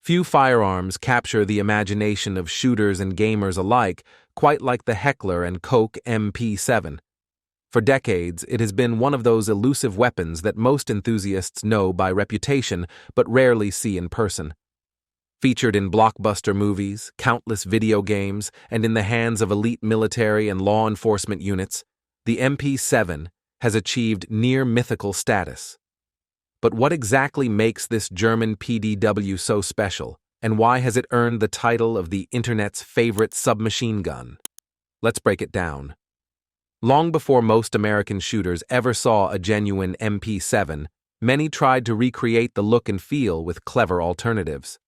Few firearms capture the imagination of shooters and gamers alike quite like the Heckler & Koch MP7. For decades, it has been one of those elusive weapons that most enthusiasts know by reputation but rarely see in person. Featured in blockbuster movies, countless video games, and in the hands of elite military and law enforcement units, the MP7 has achieved near-mythical status. But what exactly makes this German PDW so special, and why has it earned the title of the internet's favorite submachine gun? Let's break it down. Long before most American shooters ever saw a genuine MP7, many tried to recreate the look and feel with clever alternatives.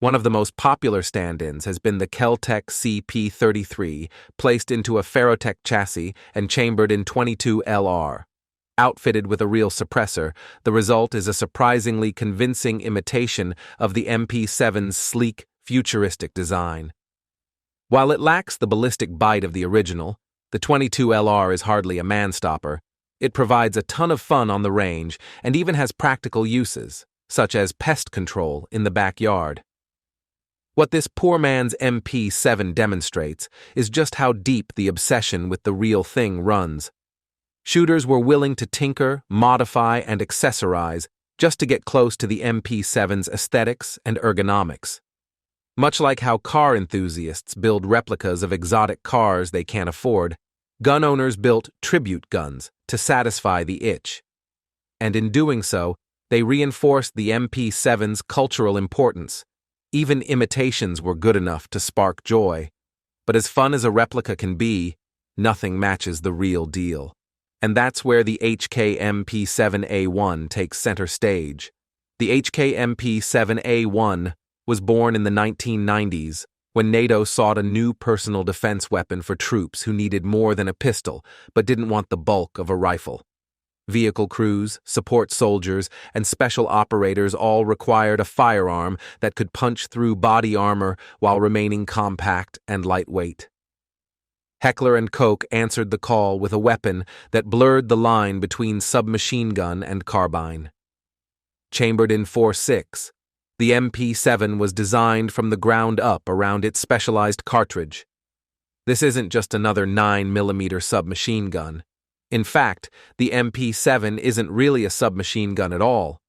One of the most popular stand-ins has been the Kel-Tec CP33, placed into a Ferrotec chassis and chambered in .22 LR. Outfitted with a real suppressor, the result is a surprisingly convincing imitation of the MP7's sleek, futuristic design. While it lacks the ballistic bite of the original, the .22 LR is hardly a man-stopper. It provides a ton of fun on the range and even has practical uses, such as pest control in the backyard. What this poor man's MP7 demonstrates is just how deep the obsession with the real thing runs. Shooters were willing to tinker, modify, and accessorize just to get close to the MP7's aesthetics and ergonomics. Much like how car enthusiasts build replicas of exotic cars they can't afford, gun owners built tribute guns to satisfy the itch. And in doing so, they reinforced the MP7's cultural importance. Even imitations were good enough to spark joy. But as fun as a replica can be, nothing matches the real deal. And that's where the HK MP7A1 takes center stage. The HK MP7A1 was born in the 1990s when NATO sought a new personal defense weapon for troops who needed more than a pistol but didn't want the bulk of a rifle. Vehicle crews, support soldiers, and special operators all required a firearm that could punch through body armor while remaining compact and lightweight. Heckler & Koch answered the call with a weapon that blurred the line between submachine gun and carbine. Chambered in 4.6, the MP7 was designed from the ground up around its specialized cartridge. This isn't just another 9mm submachine gun. In fact, the MP7 isn't really a submachine gun at all.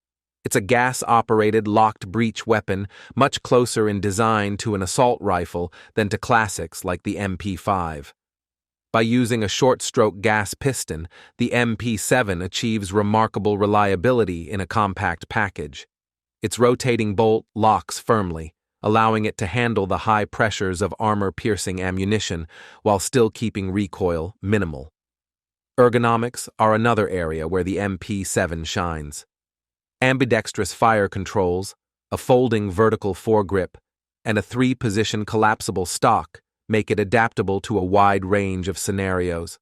It's a gas-operated locked breech weapon much closer in design to an assault rifle than to classics like the MP5. By using a short-stroke gas piston, the MP7 achieves remarkable reliability in a compact package. Its rotating bolt locks firmly, allowing it to handle the high pressures of armor-piercing ammunition while still keeping recoil minimal. Ergonomics are another area where the MP7 shines. Ambidextrous fire controls, a folding vertical foregrip, and a 3-position collapsible stock make it adaptable to a wide range of scenarios.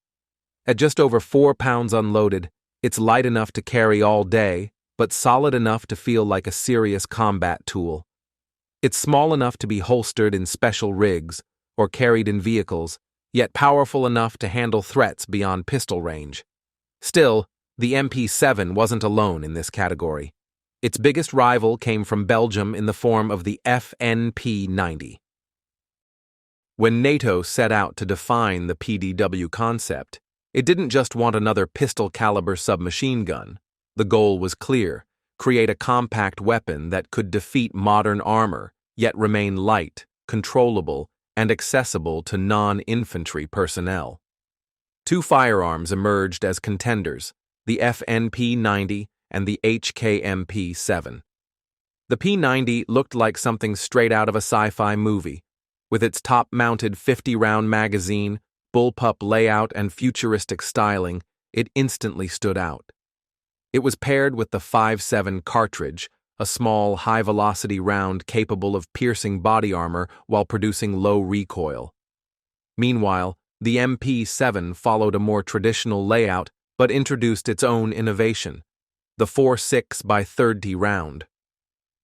At just over 4 pounds unloaded, it's light enough to carry all day, but solid enough to feel like a serious combat tool. It's small enough to be holstered in special rigs or carried in vehicles, yet powerful enough to handle threats beyond pistol range. Still, the MP7 wasn't alone in this category. Its biggest rival came from Belgium in the form of the FN P90. When NATO set out to define the PDW concept, it didn't just want another pistol-caliber submachine gun. The goal was clear: create a compact weapon that could defeat modern armor, yet remain light, controllable, and accessible to non-infantry personnel. 2 firearms emerged as contenders: the FN P90 and the HK MP7. The P90 looked like something straight out of a sci-fi movie. With its top-mounted 50-round magazine, bullpup layout, and futuristic styling, it instantly stood out. It was paired with the 5.7 cartridge, a small, high-velocity round capable of piercing body armor while producing low recoil. Meanwhile, the MP7 followed a more traditional layout but introduced its own innovation: the 4.6x30 round.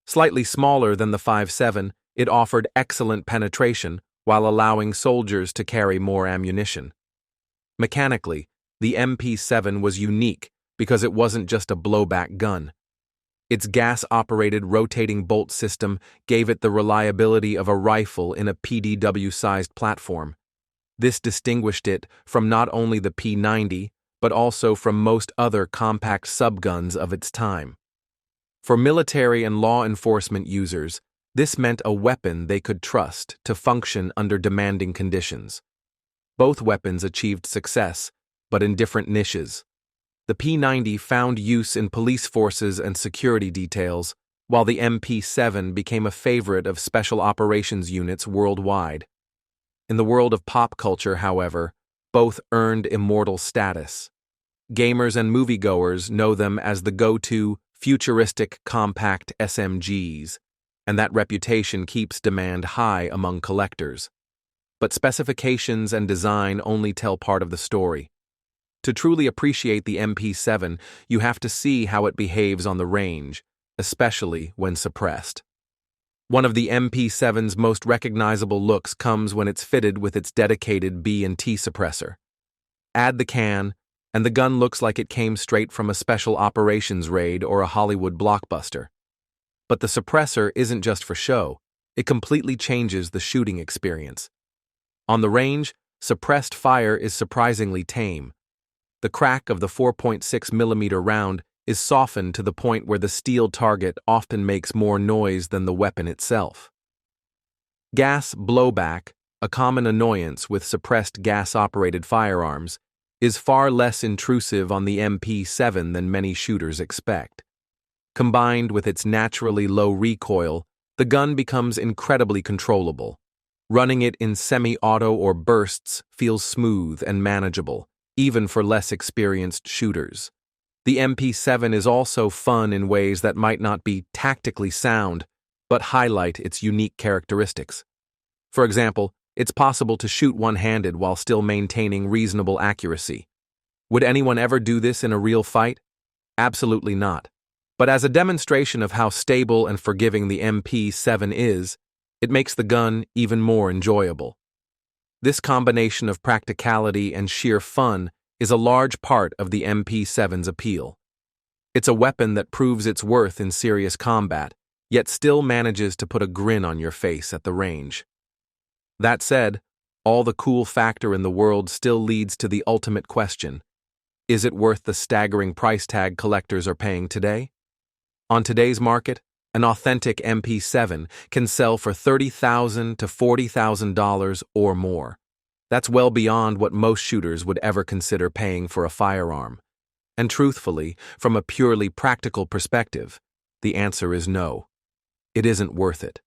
Slightly smaller than the 5.7, it offered excellent penetration while allowing soldiers to carry more ammunition. Mechanically, the MP7 was unique because it wasn't just a blowback gun. Its gas-operated rotating bolt system gave it the reliability of a rifle in a PDW-sized platform. This distinguished it from not only the P90, but also from most other compact subguns of its time. For military and law enforcement users, this meant a weapon they could trust to function under demanding conditions. Both weapons achieved success, but in different niches. The P90 found use in police forces and security details, while the MP7 became a favorite of special operations units worldwide. In the world of pop culture, however, both earned immortal status. Gamers and moviegoers know them as the go-to futuristic compact SMGs, and that reputation keeps demand high among collectors. But specifications and design only tell part of the story. To truly appreciate the MP7, you have to see how it behaves on the range, especially when suppressed. One of the MP7's most recognizable looks comes when it's fitted with its dedicated B&T suppressor. Add the can, and the gun looks like it came straight from a special operations raid or a Hollywood blockbuster. But the suppressor isn't just for show, it completely changes the shooting experience. On the range, suppressed fire is surprisingly tame. The crack of the 4.6mm round is softened to the point where the steel target often makes more noise than the weapon itself. Gas blowback, a common annoyance with suppressed gas-operated firearms, is far less intrusive on the MP7 than many shooters expect. Combined with its naturally low recoil, the gun becomes incredibly controllable. Running it in semi-auto or bursts feels smooth and manageable, even for less experienced shooters. The MP7 is also fun in ways that might not be tactically sound, but highlight its unique characteristics. For example, it's possible to shoot one-handed while still maintaining reasonable accuracy. Would anyone ever do this in a real fight? Absolutely not. But as a demonstration of how stable and forgiving the MP7 is, it makes the gun even more enjoyable. This combination of practicality and sheer fun is a large part of the MP7's appeal. It's a weapon that proves its worth in serious combat, yet still manages to put a grin on your face at the range. That said, all the cool factor in the world still leads to the ultimate question: is it worth the staggering price tag collectors are paying today? On today's market, an authentic MP7 can sell for $30,000 to $40,000 or more. That's well beyond what most shooters would ever consider paying for a firearm. And truthfully, from a purely practical perspective, the answer is no. It isn't worth it.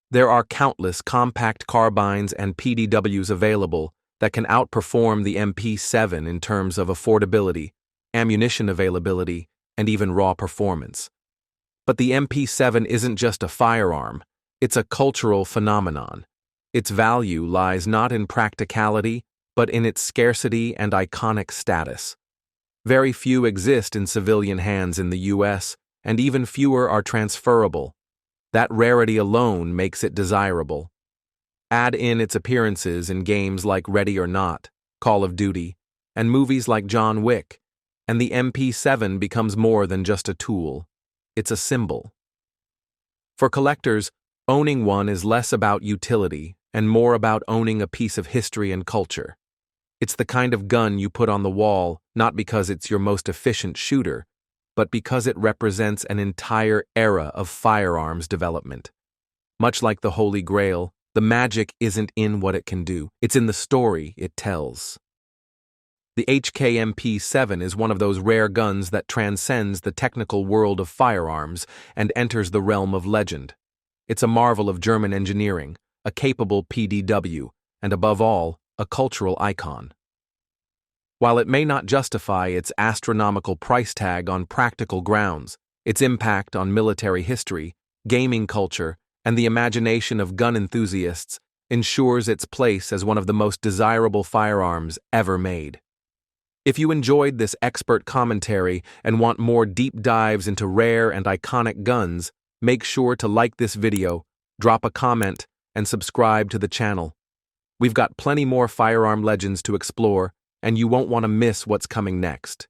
There are countless compact carbines and PDWs available that can outperform the MP7 in terms of affordability, ammunition availability, and even raw performance. But the MP7 isn't just a firearm, it's a cultural phenomenon. Its value lies not in practicality, but in its scarcity and iconic status. Very few exist in civilian hands in the US, and even fewer are transferable. That rarity alone makes it desirable. Add in its appearances in games like Ready or Not, Call of Duty, and movies like John Wick, and the MP7 becomes more than just a tool. It's a symbol. For collectors, owning one is less about utility and more about owning a piece of history and culture. It's the kind of gun you put on the wall not because it's your most efficient shooter, but because it represents an entire era of firearms development. Much like the Holy Grail, the magic isn't in what it can do, it's in the story it tells. The HK MP7 is one of those rare guns that transcends the technical world of firearms and enters the realm of legend. It's a marvel of German engineering, a capable PDW, and above all, a cultural icon. While it may not justify its astronomical price tag on practical grounds, its impact on military history, gaming culture, and the imagination of gun enthusiasts ensures its place as one of the most desirable firearms ever made. If you enjoyed this expert commentary and want more deep dives into rare and iconic guns, make sure to like this video, drop a comment, and subscribe to the channel. We've got plenty more firearm legends to explore, and you won't want to miss what's coming next.